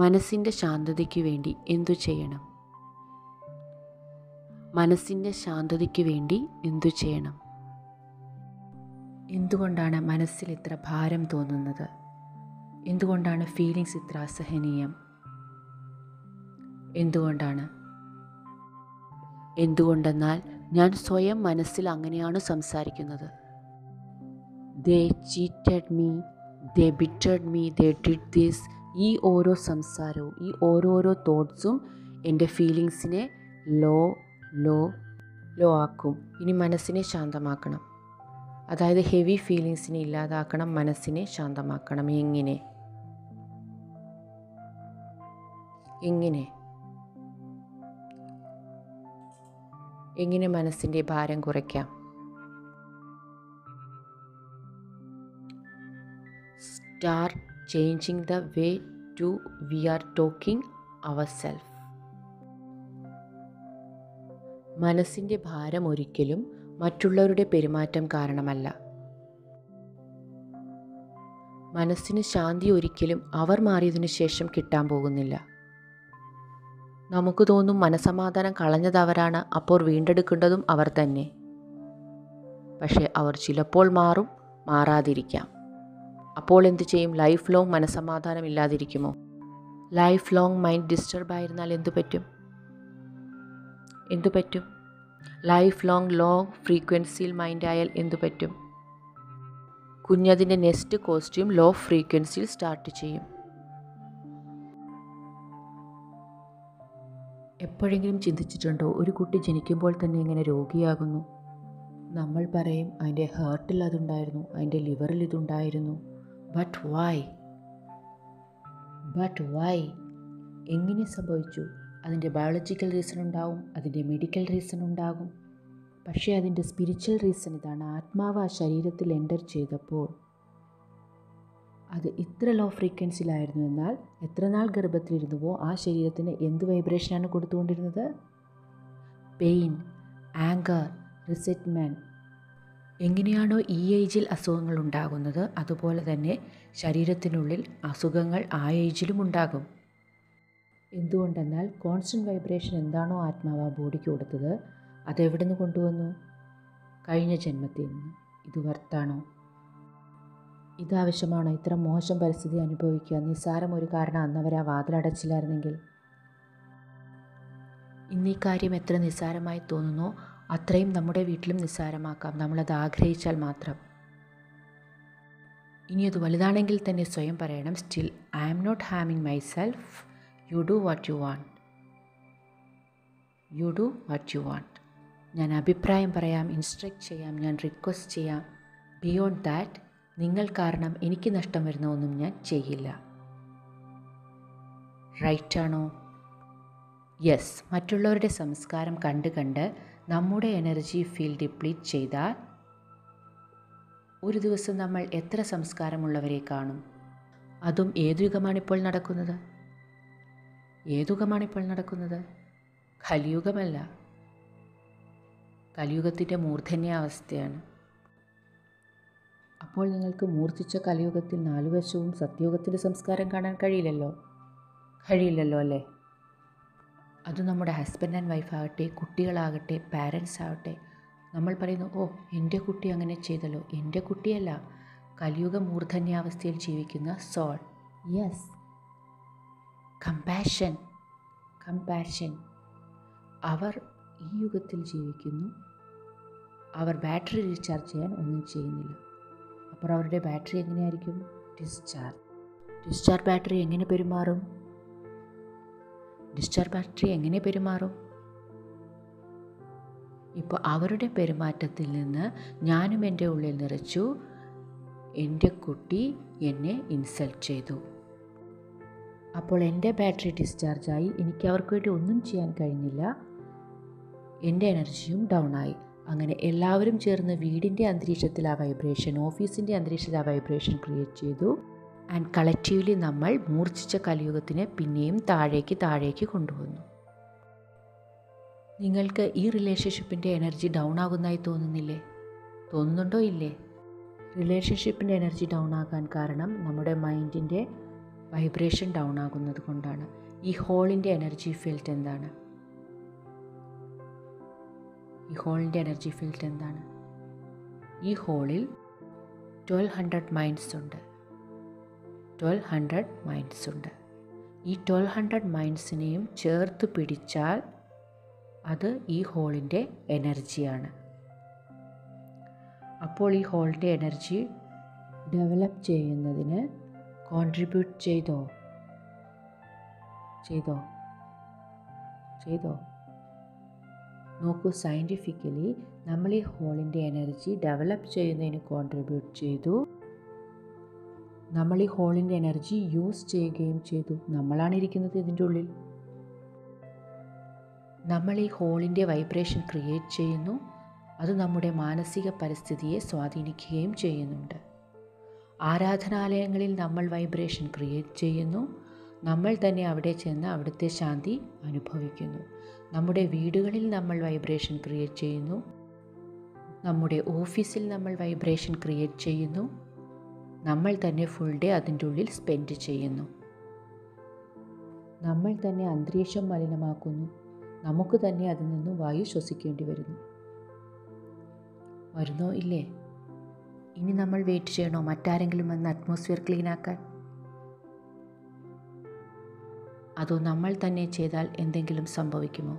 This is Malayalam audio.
മനസ്സിൻ്റെ ശാന്തതയ്ക്ക് വേണ്ടി എന്തു ചെയ്യണം? മനസ്സിൻ്റെ ശാന്തതയ്ക്ക് വേണ്ടി എന്തു ചെയ്യണം? എന്തുകൊണ്ടാണ് മനസ്സിൽ ഇത്ര ഭാരം തോന്നുന്നത്? എന്തുകൊണ്ടാണ് ഫീലിങ്സ് ഇത്ര അസഹനീയം? എന്തുകൊണ്ടെന്നാൽ ഞാൻ സ്വയം മനസ്സിൽ അങ്ങനെയാണ് സംസാരിക്കുന്നത്. They cheated me, they betrayed me, they did this. ഈ ഓരോ സംസാരവും, ഈ ഓരോരോ തോട്ട്സും എൻ്റെ ഫീലിങ്സിനെ ലോ ആക്കും. ഇനി മനസ്സിനെ ശാന്തമാക്കണം. അതായത് ഹെവി ഫീലിങ്സിനെ ഇല്ലാതാക്കണം, മനസ്സിനെ ശാന്തമാക്കണം. എങ്ങനെ മനസ്സിൻ്റെ ഭാരം കുറയ്ക്കാം? Start changing the way we are talking ourselves. മനസ്സിൻ്റെ ഭാരം ഒരിക്കലും മറ്റുള്ളവരുടെ പെരുമാറ്റം കാരണമല്ല. മനസ്സിന് ശാന്തി ഒരിക്കലും അവർ മാറിയതിനു ശേഷം കിട്ടാൻ പോകുന്നില്ല. നമുക്ക് തോന്നും മനസമാധാനം കളഞ്ഞത് അവരാണ്, അപ്പോൾ വീണ്ടെടുക്കേണ്ടതും അവർ തന്നെ. പക്ഷേ അവർ ചിലപ്പോൾ മാറും, മാറാതിരിക്കാം. അപ്പോൾ എന്തു ചെയ്യും? ലൈഫ് ലോങ് മനസമാധാനം ഇല്ലാതിരിക്കുമോ? ലൈഫ് ലോങ് മൈൻഡ് ഡിസ്റ്റർബ് ആയിരുന്നാൽ എന്തു പറ്റും? ലൈഫ് ലോങ് ലോ ഫ്രീക്വൻസിയിൽ മൈൻഡ് ആയാൽ എന്തു പറ്റും? കുഞ്ഞതിൻ്റെ നെക്സ്റ്റ് കോസ്റ്റ്യൂം ലോ ഫ്രീക്വൻസിയിൽ സ്റ്റാർട്ട് ചെയ്യും. എപ്പോഴെങ്കിലും ചിന്തിച്ചിട്ടുണ്ടോ, ഒരു കുട്ടി ജനിക്കുമ്പോൾ തന്നെ ഇങ്ങനെ രോഗിയാകുന്നു? നമ്മൾ പറയും അതിൻ്റെ ഹേർട്ടിൽ അതുണ്ടായിരുന്നു, അതിൻ്റെ ലിവറിൽ ഇതുണ്ടായിരുന്നു. But why? എങ്ങനെ സംഭവിച്ചു? അതിൻ്റെ ബയോളജിക്കൽ റീസൺ ഉണ്ടാവും, അതിൻ്റെ മെഡിക്കൽ റീസൺ ഉണ്ടാകും. പക്ഷേ അതിൻ്റെ സ്പിരിച്വൽ റീസൺ ഇതാണ്. ആത്മാവ് ആ ശരീരത്തിൽ എൻ്റർ ചെയ്തപ്പോൾ അത് ഇത്ര ലോ ഫ്രീക്വൻസിയിലായിരുന്നു. എന്നാൽ എത്ര നാൾ ഗർഭത്തിലിരുന്നുവോ ആ ശരീരത്തിന് എന്ത് വൈബ്രേഷനാണ് കൊടുത്തുകൊണ്ടിരുന്നത്? Pain, anchor, റിസെറ്റ്മെൻറ്റ്. എങ്ങനെയാണോ ഈ ഏജിൽ അസുഖങ്ങൾ ഉണ്ടാകുന്നത്, അതുപോലെ തന്നെ ശരീരത്തിനുള്ളിൽ അസുഖങ്ങൾ ആ ഏജിലും ഉണ്ടാകും. എന്തുകൊണ്ടെന്നാൽ കോൺസ്റ്റൻറ്റ് വൈബ്രേഷൻ എന്താണോ ആത്മാവ് ആ ബോഡിക്ക് കൊടുത്തത്, അതെവിടെ നിന്ന് കൊണ്ടുവന്നു? കഴിഞ്ഞ ജന്മത്തിൽ നിന്ന്. ഇത് വർത്താണോ? ഇതാവശ്യമാണോ ഇത്ര മോശം പരിസ്ഥിതി അനുഭവിക്കുക? നിസ്സാരം ഒരു കാരണം അന്നവർ ആ വാതിലടച്ചില്ലായിരുന്നെങ്കിൽ. ഇന്നീ കാര്യം എത്ര നിസ്സാരമായി തോന്നുന്നോ അത്രയും നമ്മുടെ വീട്ടിലും നിസ്സാരമാക്കാം, നമ്മളത് ആഗ്രഹിച്ചാൽ മാത്രം. ഇനി അത് വലുതാണെങ്കിൽ തന്നെ സ്വയം പറയണം, സ്റ്റിൽ ഐ ആം നോട്ട് ഹാമിങ് myself. You do what you want. ഞാൻ അഭിപ്രായം പറയാം, ഇൻസ്ട്രക്റ്റ് ചെയ്യാം, ഞാൻ റിക്വസ്റ്റ് ചെയ്യാം. ബിയോണ്ട് ദാറ്റ് നിങ്ങൾ കാരണം എനിക്ക് നഷ്ടം വരുന്ന ഒന്നും ഞാൻ ചെയ്യില്ല. റൈറ്റാണോ? യെസ്. മറ്റുള്ളവരുടെ സംസ്കാരം കണ്ട് നമ്മുടെ എനർജി ഫീൽഡ് ഡിപ്ലീറ്റ് ചെയ്താൽ ഒരു ദിവസം നമ്മൾ എത്ര സംസ്കാരമുള്ളവരെ കാണും? അതും ഏതു യുഗമാണിപ്പോൾ നടക്കുന്നത്? കലിയുഗമല്ല. കലിയുഗത്തിൻ്റെ മൂർധന്യാവസ്ഥയാണ്. അപ്പോൾ നിങ്ങൾക്ക് മൂർച്ഛിച്ച കലിയുഗത്തിൽ 4 വശവും സത്യയുഗത്തിൻ്റെ സംസ്കാരം കാണാൻ കഴിയില്ലല്ലോ അല്ലേ? അത് നമ്മുടെ ഹസ്ബൻഡ് ആൻഡ് വൈഫ് ആകട്ടെ, കുട്ടികളാകട്ടെ, പാരൻസ് ആകട്ടെ, നമ്മൾ പറയുന്നു, ഓ എൻ്റെ കുട്ടി അങ്ങനെ ചെയ്തല്ലോ. എൻ്റെ കുട്ടിയല്ല, കലിയുഗ മൂർധന്യാവസ്ഥയിൽ ജീവിക്കുന്ന സോൾ. Yes, compassion. അവർ ഈ യുഗത്തിൽ ജീവിക്കുന്നു. അവർ ബാറ്ററി റീചാർജ് ചെയ്യാൻ ഒന്നും ചെയ്യുന്നില്ല. അപ്പോൾ അവരുടെ ബാറ്ററി എങ്ങനെയായിരിക്കും? ഡിസ്ചാർജ് ബാറ്ററി എങ്ങനെ പെരുമാറും? ഇപ്പോൾ അവരുടെ പെരുമാറ്റത്തിൽ നിന്ന് ഞാനും എൻ്റെ ഉള്ളിൽ നിറച്ചു, എൻ്റെ കുട്ടി എന്നെ ഇൻസൾട്ട് ചെയ്തു. അപ്പോൾ എൻ്റെ ബാറ്ററി ഡിസ്ചാർജായി, എനിക്ക് അവർക്ക് വേണ്ടി ഒന്നും ചെയ്യാൻ കഴിഞ്ഞില്ല, എൻ്റെ എനർജിയും ഡൗൺ ആയി. അങ്ങനെ എല്ലാവരും ചേർന്ന് വീടിൻ്റെ അന്തരീക്ഷത്തിൽ ആ വൈബ്രേഷൻ, ഓഫീസിൻ്റെ അന്തരീക്ഷത്തിൽ ആ വൈബ്രേഷൻ ക്രിയേറ്റ് ചെയ്തു. ആൻഡ് കളക്റ്റീവ്ലി നമ്മൾ മൂർച്ഛിച്ച കലിയുഗത്തിനെ പിന്നെയും താഴേക്ക് കൊണ്ടുവന്നു. നിങ്ങൾക്ക് ഈ റിലേഷൻഷിപ്പിൻ്റെ എനർജി ഡൗൺ ആകുന്നതായി തോന്നുന്നുണ്ടോ? ഇല്ലേ? റിലേഷൻഷിപ്പിൻ്റെ എനർജി ഡൗൺ ആകാൻ കാരണം നമ്മുടെ മൈൻഡിൻ്റെ വൈബ്രേഷൻ ഡൗൺ ആകുന്നത് കൊണ്ടാണ്. ഈ ഹോളിൻ്റെ എനർജി ഫീൽഡ് എന്താണ്? ഈ ഹോളിൻ്റെ എനർജി ഫീൽഡ് എന്താണ്? ഈ ഹോളിൽ 1200 മൈൻഡ്സ് ഉണ്ട്. 1200 മൈൻഡ്സ് ഉണ്ട്. ഈ 1200 മൈൻഡ്സിനെയും ചേർത്ത് പിടിച്ചാൽ അത് ഈ ഹോളിൻ്റെ എനർജിയാണ്. അപ്പോൾ ഈ ഹോളിൻ്റെ എനർജി ഡെവലപ്പ് ചെയ്യുന്നതിന് കോൺട്രിബ്യൂട്ട് ചെയ്തോ? നോക്കൂ, സയൻറ്റിഫിക്കലി നമ്മൾ ഈ ഹോളിൻ്റെ എനർജി ഡെവലപ്പ് ചെയ്യുന്നതിന് കോൺട്രിബ്യൂട്ട് ചെയ്തു. നമ്മൾ ഈ ഹോളിൻ്റെ എനർജി യൂസ് ചെയ്യുകയും ചെയ്തു. നമ്മളാണ് ഇരിക്കുന്നത് ഇതിൻ്റെ ഉള്ളിൽ. നമ്മൾ ഈ ഹോളിൻ്റെ വൈബ്രേഷൻ ക്രിയേറ്റ് ചെയ്യുന്നു. അത് നമ്മുടെ മാനസിക പരിസ്ഥിതിയെ സ്വാധീനിക്കുകയും ചെയ്യുന്നുണ്ട്. ആരാധനാലയങ്ങളിൽ നമ്മൾ വൈബ്രേഷൻ ക്രിയേറ്റ് ചെയ്യുന്നു. നമ്മൾ തന്നെ അവിടെ ചെന്ന് അവിടുത്തെ ശാന്തി അനുഭവിക്കുന്നു. നമ്മുടെ വീടുകളിൽ നമ്മൾ വൈബ്രേഷൻ ക്രിയേറ്റ് ചെയ്യുന്നു. നമ്മുടെ ഓഫീസിൽ നമ്മൾ വൈബ്രേഷൻ ക്രിയേറ്റ് ചെയ്യുന്നു. നമ്മൾ തന്നെ ഫുൾ ഡേ അതിൻ്റെ ഉള്ളിൽ സ്പെൻഡ് ചെയ്യുന്നു. നമ്മൾ തന്നെ അന്തരീക്ഷം മലിനമാക്കുന്നു. നമുക്ക് തന്നെ അതിൽ നിന്നും വായു ശ്വസിക്കേണ്ടി വരുന്നോ ഇല്ലേ? ഇനി നമ്മൾ വെയിറ്റ് ചെയ്യണോ മറ്റാരെങ്കിലും വന്ന് അറ്റ്മോസ്ഫിയർ ക്ലീൻ ആക്കാൻ? അതോ നമ്മൾ തന്നെ ചെയ്താൽ എന്തെങ്കിലും സംഭവിക്കുമോ?